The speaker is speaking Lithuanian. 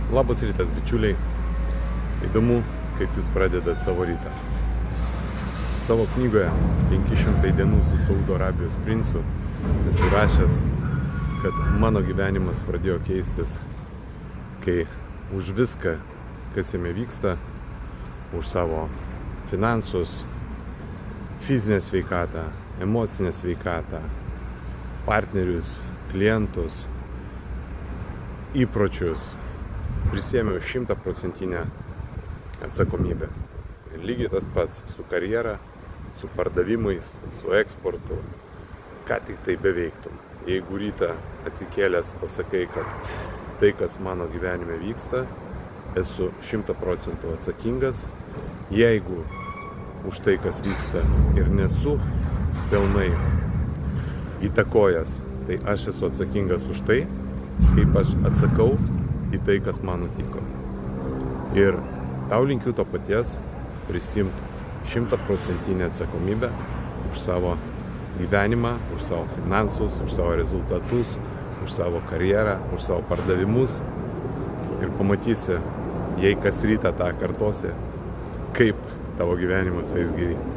Labas rytas, bičiuliai. Įdomu, kaip jūs pradedat savo rytą. Savo knygoje 500 dienų su Saudo Arabijos princu esu rašęs, kad mano gyvenimas pradėjo keistis, kai už viską, kas jame vyksta, už savo finansus, fizinę sveikatą, emocinę sveikatą, partnerius, klientus, įpročius, prisėmiau 100% atsakomybę. Ir lygiai tas pats su karjera, su pardavimais, su eksportu, ką tik tai beveiktum. Jeigu rytą atsikėlęs pasakai, kad tai, kas mano gyvenime vyksta, esu 100% atsakingas, jeigu už tai, kas vyksta ir nesu pilnai įtakojęs, tai aš esu atsakingas už tai, kaip aš atsakau į tai, kas man nutiko. Ir tau linkiu to paties, prisimti 100% atsakomybę už savo gyvenimą, už savo finansus, už savo rezultatus, už savo karjerą, už savo pardavimus. Ir pamatysi, jei kas rytą tą kartosi, kaip tavo gyvenimas eis geryn.